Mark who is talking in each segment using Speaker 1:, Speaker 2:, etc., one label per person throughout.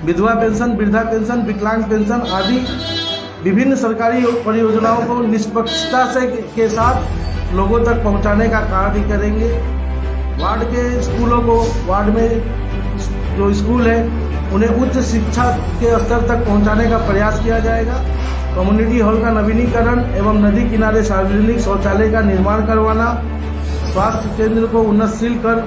Speaker 1: विधवा पेंशन, वृद्धा पेंशन, विकलांग पेंशन आदि विभिन्न सरकारी परियोजनाओं को निष्पक्षता से के साथ लोगों तक पहुंचाने का कार्य करेंगे। वार्ड के स्कूलों को, वार्ड में जो स्कूल है उन्हें उच्च शिक्षा के स्तर तक पहुंचाने का प्रयास किया जाएगा। कम्युनिटी हॉल का नवीनीकरण एवं नदी किनारे सार्वजनिक शौचालय का निर्माण करवाना, स्वास्थ्य केंद्र को उन्नतशील कर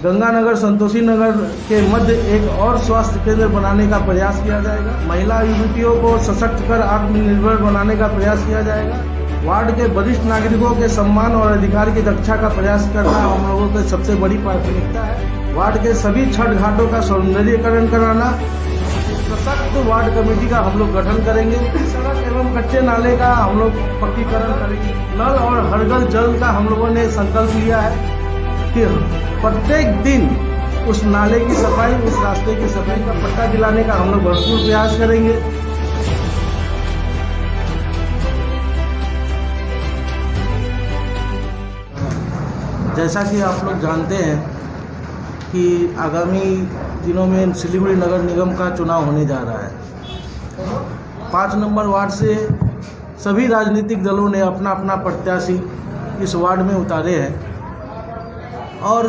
Speaker 1: गंगानगर संतोषी नगर के मध्य एक और स्वास्थ्य केंद्र बनाने का प्रयास किया जाएगा। महिला युवतियों को सशक्त कर आत्मनिर्भर बनाने का प्रयास किया जाएगा। वार्ड के वरिष्ठ नागरिकों के सम्मान और अधिकार की रक्षा का प्रयास करना हम लोगों की सबसे बड़ी प्राथमिकता है। वार्ड के सभी छठ घाटों का सौंदर्यीकरण कराना, सशक्त वार्ड कमेटी का हम लोग गठन करेंगे। सड़क एवं कच्चे नाले का हम लोग पक्कीकरण करेंगे। नल और हर घर जल का हम लोगों ने संकल्प लिया है कि प्रत्येक दिन उस नाले की सफाई, उस रास्ते की सफाई का पट्टा दिलाने का हम लोग भरपूर प्रयास करेंगे। जैसा कि आप लोग जानते हैं कि आगामी दिनों में सिलीगुड़ी नगर निगम का चुनाव होने जा रहा है। 5 नंबर वार्ड से सभी राजनीतिक दलों ने अपना अपना प्रत्याशी इस वार्ड में उतारे हैं और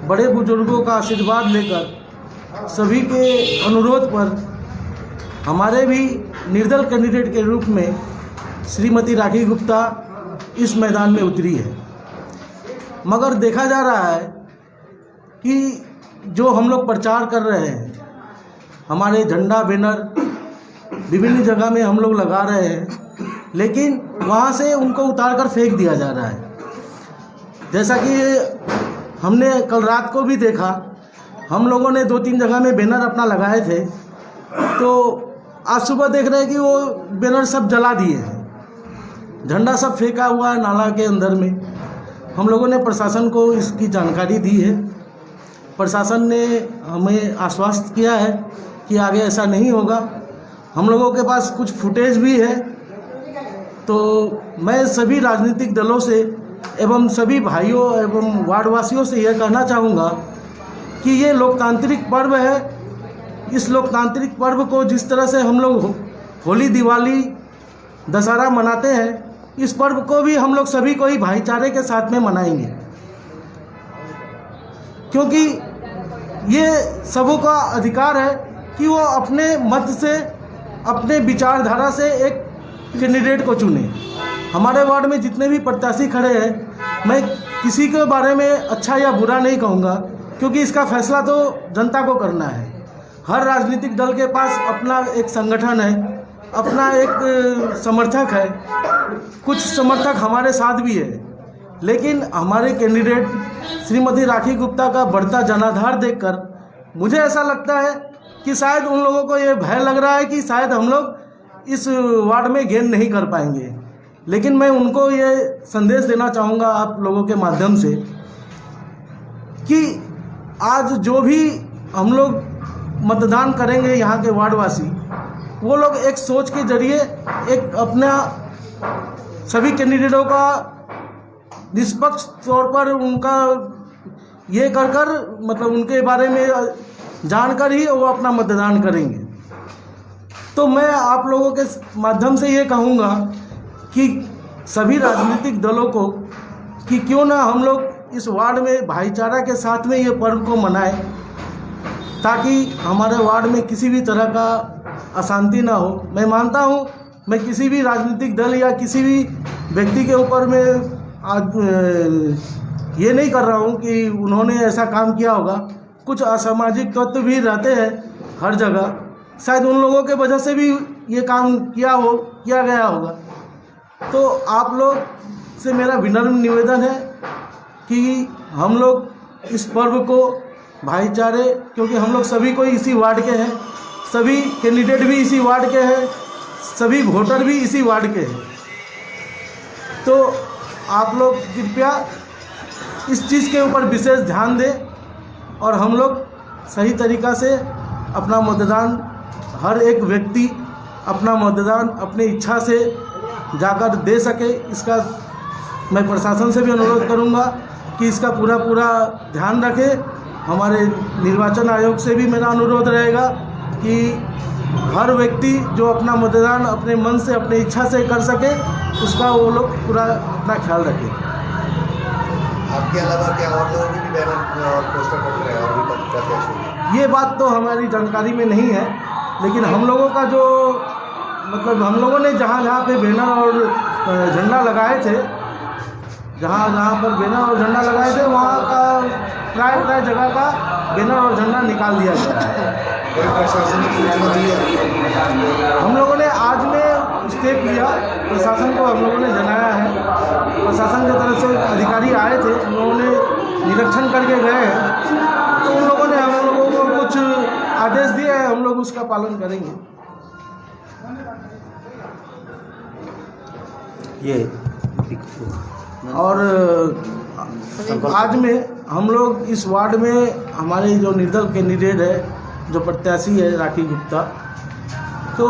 Speaker 1: बड़े बुजुर्गों का आशीर्वाद लेकर सभी के अनुरोध पर हमारे भी निर्दल कैंडिडेट के रूप में श्रीमती राखी गुप्ता इस मैदान में उतरी है। मगर देखा जा रहा है कि जो हम लोग प्रचार कर रहे हैं, हमारे झंडा बैनर विभिन्न जगह में हम लोग लगा रहे हैं, लेकिन वहाँ से उनको उतार कर फेंक दिया जा रहा है। जैसा कि हमने कल रात को भी देखा, हम लोगों ने 2-3 जगह में बैनर अपना लगाए थे, तो आज सुबह देख रहे हैं कि वो बैनर सब जला दिए हैं, झंडा सब फेंका हुआ है नाला के अंदर में। हम लोगों ने प्रशासन को इसकी जानकारी दी है। प्रशासन ने हमें आश्वस्त किया है कि आगे ऐसा नहीं होगा। हम लोगों के पास कुछ फुटेज भी है। तो मैं सभी राजनीतिक दलों से एवं सभी भाइयों एवं वार्डवासियों से यह कहना चाहूँगा कि ये लोकतांत्रिक पर्व है। इस लोकतांत्रिक पर्व को जिस तरह से हम लोग होली, दिवाली, दशहरा मनाते हैं, इस पर्व को भी हम लोग सभी को ही भाईचारे के साथ में मनाएंगे, क्योंकि ये सबों का अधिकार है कि वो अपने मत से, अपने विचारधारा से एक कैंडिडेट को चुने। हमारे वार्ड में जितने भी प्रत्याशी खड़े हैं, मैं किसी के बारे में अच्छा या बुरा नहीं कहूँगा, क्योंकि इसका फैसला तो जनता को करना है। हर राजनीतिक दल के पास अपना एक संगठन है, अपना एक समर्थक है। कुछ समर्थक हमारे साथ भी है, लेकिन हमारे कैंडिडेट श्रीमती राखी गुप्ता का बढ़ता जनाधार देखकर मुझे ऐसा लगता है कि शायद उन लोगों को ये भय लग रहा है कि शायद हम लोग इस वार्ड में गेन नहीं कर पाएंगे। लेकिन मैं उनको ये संदेश देना चाहूँगा आप लोगों के माध्यम से कि आज जो भी हम लोग मतदान करेंगे यहाँ के वार्डवासी, वो लोग एक सोच के जरिए एक अपना सभी कैंडिडेटों का निष्पक्ष तौर पर उनका ये कर मतलब उनके बारे में जानकर ही वो अपना मतदान करेंगे। तो मैं आप लोगों के माध्यम से ये कहूँगा कि सभी राजनीतिक दलों को कि क्यों ना हम लोग इस वार्ड में भाईचारा के साथ में ये पर्व को मनाएं, ताकि हमारे वार्ड में किसी भी तरह का अशांति ना हो। मैं मानता हूँ, मैं किसी भी राजनीतिक दल या किसी भी व्यक्ति के ऊपर में आज ये नहीं कर रहा हूँ कि उन्होंने ऐसा काम किया होगा। कुछ असामाजिक तत्व भी रहते हैं हर जगह, शायद उन लोगों के वजह से भी ये काम किया गया होगा। तो आप लोग से मेरा विनम्र निवेदन है कि हम लोग इस पर्व को भाईचारे, क्योंकि हम लोग सभी कोई इसी वार्ड के हैं, सभी कैंडिडेट भी इसी वार्ड के हैं, सभी वोटर भी इसी वार्ड के हैं। तो आप लोग कृपया इस चीज़ के ऊपर विशेष ध्यान दें और हम लोग सही तरीक़ा से अपना मतदान, हर एक व्यक्ति अपना मतदान अपनी इच्छा से जाकर दे सके। इसका मैं प्रशासन से भी अनुरोध करूंगा कि इसका पूरा ध्यान रखें। हमारे निर्वाचन आयोग से भी मेरा अनुरोध रहेगा कि हर व्यक्ति जो अपना मतदान अपने मन से अपनी इच्छा से कर सके, उसका वो लोग पूरा अपना ख्याल रखें।
Speaker 2: आपके अलावा क्या और लोगों की भी बैनर और पोस्टर पड़ रहे हैं और भी प्रत्याशी?
Speaker 1: ये बात तो हमारी जानकारी में नहीं है, लेकिन हम लोगों का जो मतलब हम लोगों ने जहाँ जहाँ पे बैनर और झंडा लगाए थे, जहाँ जहाँ पर बैनर और झंडा लगाए थे, वहाँ का प्राय जगह का बैनर और झंडा निकाल दिया गया है।
Speaker 2: कोई प्रशासनिक सूचना दी है?
Speaker 1: हम लोगों ने आज में स्टेप लिया, प्रशासन को हम लोगों ने जनाया है। प्रशासन की तरफ से अधिकारी आए थे, उन लोगों ने निरीक्षण करके गए हैं, तो उन लोगों ने हम लोगों को कुछ आदेश दिए हैं, हम लोग उसका पालन करेंगे।
Speaker 3: ये
Speaker 1: और आज में हम लोग इस वार्ड में हमारे जो निर्दल कैंडिडेट है, जो प्रत्याशी है राखी गुप्ता, तो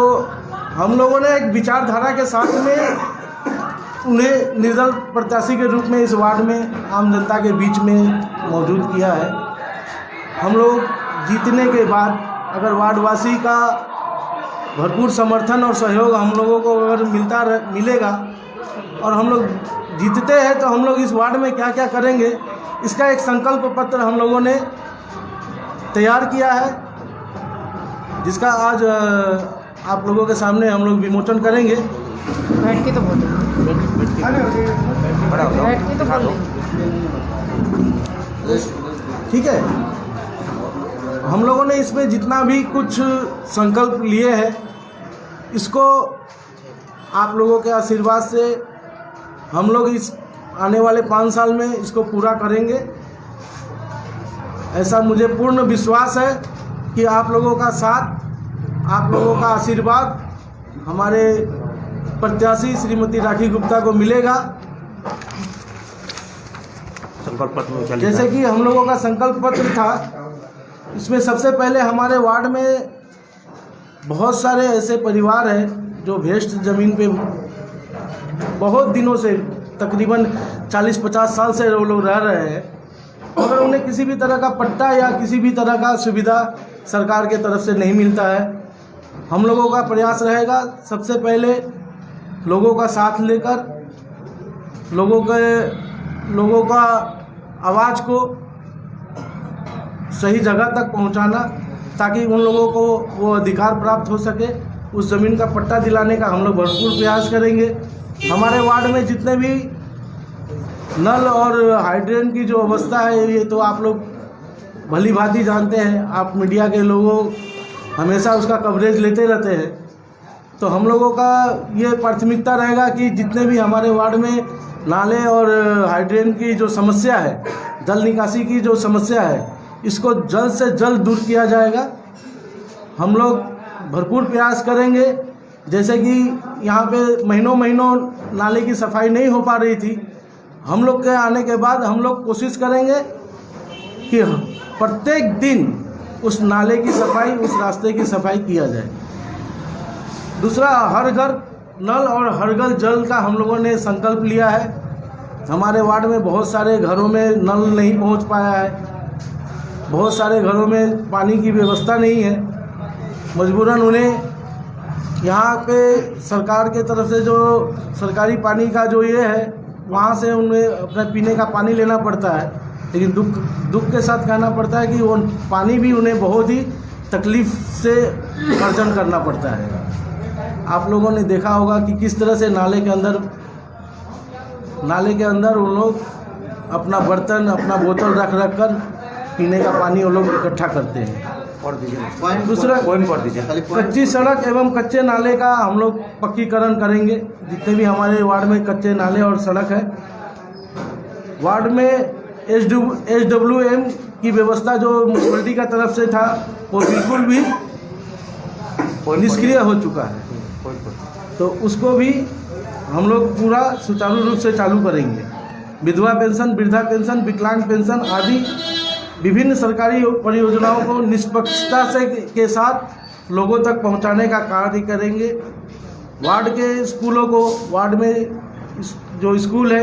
Speaker 1: हम लोगों ने एक विचारधारा के साथ में उन्हें निर्दल प्रत्याशी के रूप में इस वार्ड में आम जनता के बीच में मौजूद किया है। हम लोग जीतने के बाद अगर वार्डवासी का भरपूर समर्थन और सहयोग हम लोगों को अगर मिलेगा और हम लोग जीतते हैं, तो हम लोग इस वार्ड में क्या क्या करेंगे, इसका एक संकल्प पत्र हम लोगों ने तैयार किया है, जिसका आज आप लोगों के सामने हम लोग विमोचन करेंगे।
Speaker 4: बैठ के तो बोलो, बैठ के तो बोलो।
Speaker 1: ठीक है, हम लोगों ने इसमें जितना भी कुछ संकल्प लिए हैं, इसको आप लोगों के आशीर्वाद से हम लोग इस आने वाले 5 साल में इसको पूरा करेंगे। ऐसा मुझे पूर्ण विश्वास है कि आप लोगों का साथ, आप लोगों का आशीर्वाद हमारे प्रत्याशी श्रीमती राखी गुप्ता को मिलेगा।
Speaker 3: संकल्प पत्र में
Speaker 1: जैसे कि हम लोगों का संकल्प पत्र था, इसमें सबसे पहले हमारे वार्ड में बहुत सारे ऐसे परिवार हैं जो भेस्ट ज़मीन पे बहुत दिनों से, तकरीबन 40-50 साल से वो लोग रह रहे हैं, मगर उन्हें किसी भी तरह का पट्टा या किसी भी तरह का सुविधा सरकार के तरफ से नहीं मिलता है। हम लोगों का प्रयास रहेगा सबसे पहले लोगों का साथ लेकर लोगों का आवाज़ को सही जगह तक पहुंचाना, ताकि उन लोगों को वो अधिकार प्राप्त हो सके। उस ज़मीन का पट्टा दिलाने का हम लोग भरपूर प्रयास करेंगे। हमारे वार्ड में जितने भी नल और हाइड्रेन की जो अवस्था है, ये तो आप लोग भली भांति जानते हैं, आप मीडिया के लोगों हमेशा उसका कवरेज लेते रहते हैं। तो हम लोगों का ये प्राथमिकता रहेगा कि जितने भी हमारे वार्ड में नाले और हाइड्रेन की जो समस्या है, जल निकासी की जो समस्या है, इसको जल्द से जल्द दूर किया जाएगा। हम लोग भरपूर प्रयास करेंगे। जैसे कि यहाँ पे महीनों नाले की सफाई नहीं हो पा रही थी, हम लोग के आने के बाद हम लोग कोशिश करेंगे कि प्रत्येक दिन उस नाले की सफाई, उस रास्ते की सफाई किया जाए। दूसरा, हर घर नल और हर घर जल का हम लोगों ने संकल्प लिया है। हमारे वार्ड में बहुत सारे घरों में नल नहीं पहुंच पाया है, बहुत सारे घरों में पानी की व्यवस्था नहीं है। मजबूरन उन्हें यहाँ पे सरकार के तरफ से जो सरकारी पानी का जो ये है, वहाँ से उन्हें अपना पीने का पानी लेना पड़ता है। लेकिन दुख के साथ कहना पड़ता है कि वो पानी भी उन्हें बहुत ही तकलीफ़ से अर्जन करना पड़ता है। आप लोगों ने देखा होगा कि किस तरह से नाले के अंदर उन लोग अपना बर्तन, अपना बोतल रख कर पीने का पानी वो लोग इकट्ठा करते हैं। दूसरा, कच्ची सड़क एवं कच्चे नाले का हम लोग पक्कीकरण करेंगे। जितने भी हमारे वार्ड में कच्चे नाले और सड़क है, वार्ड में SWM की व्यवस्था जो म्यूनसिपैलिटी का तरफ से था, वो बिल्कुल भी निष्क्रिय हो चुका है। तो उसको भी हम लोग पूरा सुचारू रूप से चालू करेंगे। विधवा पेंशन, वृद्धा पेंशन, विकलांग पेंशन आदि विभिन्न सरकारी परियोजनाओं को निष्पक्षता से के साथ लोगों तक पहुंचाने का कार्य करेंगे। वार्ड के स्कूलों को, वार्ड में जो स्कूल है,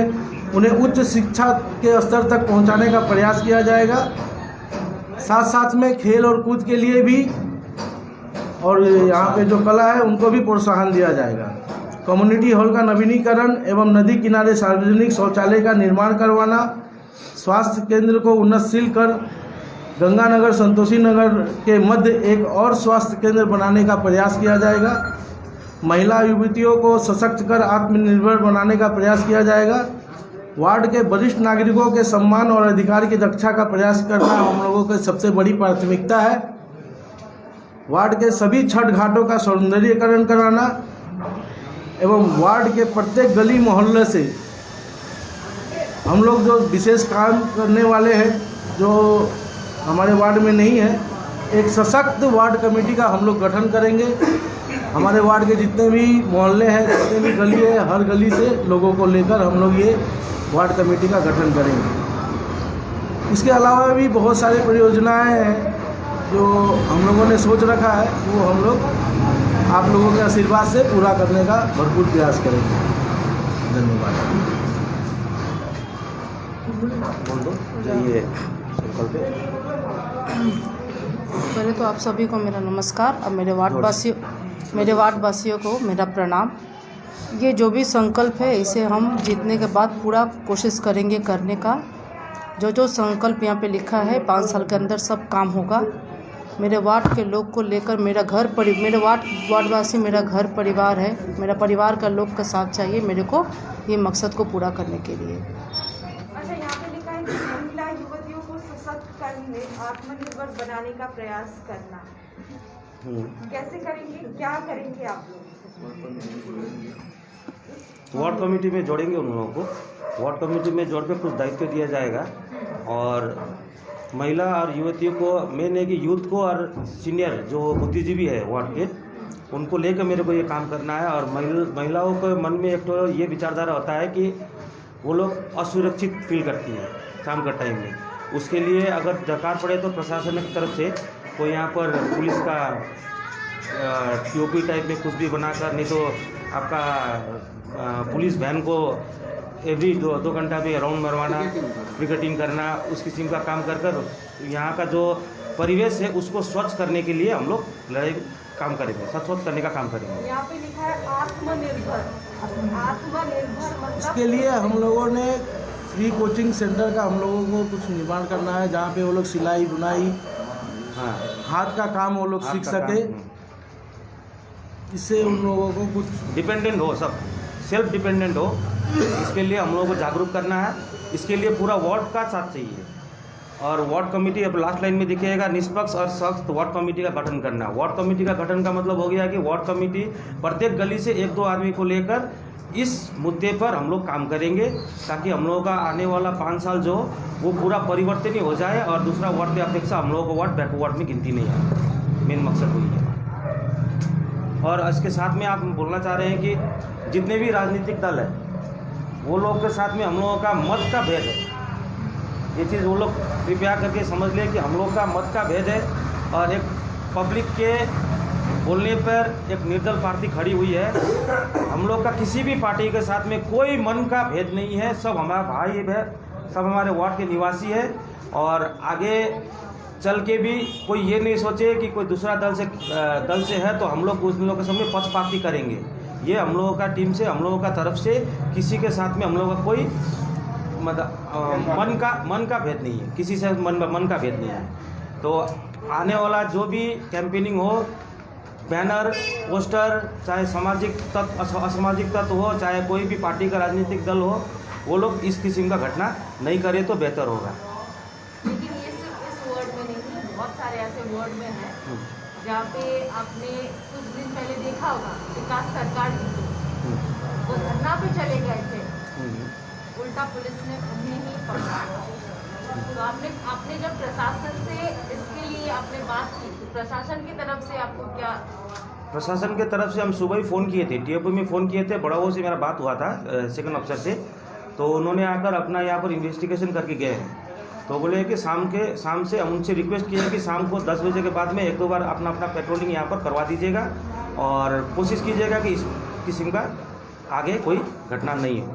Speaker 1: उन्हें उच्च शिक्षा के स्तर तक पहुंचाने का प्रयास किया जाएगा। साथ साथ में खेल और कूद के लिए भी और यहाँ पे जो कला है उनको भी प्रोत्साहन दिया जाएगा। कम्युनिटी हॉल का नवीनीकरण एवं नदी किनारे सार्वजनिक शौचालय का निर्माण करवाना, स्वास्थ्य केंद्र को उन्नतशील कर गंगानगर संतोषी नगर के मध्य एक और स्वास्थ्य केंद्र बनाने का प्रयास किया जाएगा। महिला युवतियों को सशक्त कर आत्मनिर्भर बनाने का प्रयास किया जाएगा। वार्ड के वरिष्ठ नागरिकों के सम्मान और अधिकार की रक्षा का प्रयास करना हम लोगों की सबसे बड़ी प्राथमिकता है। वार्ड के सभी छठ घाटों का सौंदर्यीकरण कराना एवं वार्ड के प्रत्येक गली मोहल्ले से हम लोग जो विशेष काम करने वाले हैं, जो हमारे वार्ड में नहीं है, एक सशक्त वार्ड कमेटी का हम लोग गठन करेंगे। हमारे वार्ड के जितने भी मोहल्ले हैं, जितने भी गली है, हर गली से लोगों को लेकर हम लोग ये वार्ड कमेटी का गठन करेंगे। इसके अलावा भी बहुत सारी परियोजनाएं हैं जो हम लोगों ने सोच रखा है, वो हम लोग आप लोगों के आशीर्वाद से पूरा करने का भरपूर प्रयास करेंगे। धन्यवाद।
Speaker 3: बोल दो ये संकल्प।
Speaker 4: पहले तो आप सभी को मेरा नमस्कार और मेरे वार्ड वासियों को मेरा प्रणाम। ये जो भी संकल्प है इसे हम जीतने के बाद पूरा कोशिश करेंगे करने का। जो संकल्प यहाँ पे लिखा है 5 साल के अंदर सब काम होगा। मेरे वार्ड के लोग को लेकर मेरे वार्डवासी मेरा घर परिवार है। मेरा परिवार का लोग का साथ चाहिए मेरे को ये मकसद को पूरा करने के लिए।
Speaker 5: अच्छा, यहाँ पे लिखा है कि महिला युवतियों को सशक्त करने, आत्मनिर्भर बनाने का प्रयास करना। कैसे करेंगे, क्या करेंगे आप लोग?
Speaker 3: वार्ड कमेटी में जोड़ेंगे उन लोगों को। वार्ड कमेटी में जोड़ के कुछ दायित्व दिया जाएगा और महिला और युवतियों को, मेन है कि यूथ को और सीनियर जो बुद्धिजीवी है वार्ड के, उनको लेकर मेरे को ये काम करना है। और महिलाओं के मन में एक तो ये विचारधारा होता है कि वो लोग असुरक्षित फील करती हैं शाम का टाइम में। उसके लिए अगर दरकार पड़े तो प्रशासन की तरफ से कोई यहाँ पर पुलिस का TOP टाइप में कुछ भी बनाकर, नहीं तो आपका पुलिस वैन को एवरी 2 घंटा में राउंड मरवाना, विकेटिंग करना, उस किस्म का काम कर यहाँ का जो परिवेश है उसको स्वच्छ करने के लिए हम लोग काम करेंगे, स्वच्छ करने का काम करेंगे।
Speaker 5: यहाँ पे लिखा है आत्मनिर्भर मतलब
Speaker 1: इसके लिए हम लोगों ने फ्री कोचिंग सेंटर का हम लोगों को कुछ निर्माण करना है, जहाँ पे वो लोग सिलाई बुनाई,
Speaker 3: हाँ,
Speaker 1: हाथ का काम वो लोग सीख सके। इससे उन लोगों को कुछ
Speaker 3: डिपेंडेंट हो, सब सेल्फ डिपेंडेंट हो। इसके लिए हम लोगों को जागरूक करना है। इसके लिए पूरा वार्ड का साथ चाहिए। और वार्ड कमेटी अब लास्ट लाइन में दिखेगा, निष्पक्ष और सख्त वार्ड कमेटी का गठन करना। वार्ड कमेटी का गठन का मतलब हो गया कि वार्ड कमेटी प्रत्येक गली से 1-2 आदमी को लेकर इस मुद्दे पर हम लोग काम करेंगे, ताकि हम लोगों का आने वाला 5 साल जो वो पूरा परिवर्तन ही हो जाए और दूसरा वार्ड की अपेक्षा हम लोगों को वार्ड बैकवर्ड में गिनती नहीं आए। मेन मकसद वही है। और इसके साथ में आप बोलना चाह रहे हैं कि जितने भी राजनीतिक दल है वो लोग के साथ में हम लोगों का मत का भेद है। ये चीज़ वो लोग कृपया करके समझ लें कि हम लोग का मत का भेद है और एक पब्लिक के बोलने पर एक निर्दल पार्टी खड़ी हुई है। हम लोग का किसी भी पार्टी के साथ में कोई मन का भेद नहीं है। सब हमारा भाई है, सब हमारे वार्ड के निवासी है। और आगे चल के भी कोई ये नहीं सोचे कि कोई दूसरा दल से है तो हम लोग उस लोगों के सामने पक्षपाती करेंगे। ये हम लोगों का टीम से, हम लोगों का तरफ से किसी के साथ में हम लोगों का कोई मन का भेद नहीं है, किसी से मन का भेद नहीं है। तो आने वाला जो भी कैंपेनिंग हो, बैनर, पोस्टर, चाहे सामाजिक तत्व असामाजिक तत्व हो, चाहे कोई भी पार्टी का राजनीतिक दल हो, वो लोग इस किस्म का घटना नहीं करे तो बेहतर होगा।
Speaker 5: लेकिन ये सिर्फ इस वर्ड में नहीं, बहुत सारे ऐसे वर्ड में हैं जहाँ पे आपने कुछ दिन पहले देखा होगा विकास सरकार जी वो धरना पे चले गए थे, उल्टा पुलिस ने उन्हें ही पकड़ा। तो आपने जब प्रशासन से इसके लिए आपने बात की तो प्रशासन की तरफ से आपको क्या?
Speaker 3: प्रशासन की तरफ से हम सुबह ही फ़ोन किए थे, TOP में फ़ोन किए थे, बड़ा वो से मेरा बात हुआ था सेकंड अफसर से। तो उन्होंने आकर अपना यहाँ पर इन्वेस्टिगेशन करके गए हैं। तो बोले कि शाम से हम उनसे रिक्वेस्ट किया कि शाम को 10 बजे के बाद में 1-2 बार अपना पेट्रोलिंग यहाँ पर करवा दीजिएगा और कोशिश कीजिएगा कि इस किस्म का आगे कोई घटना नहीं हो।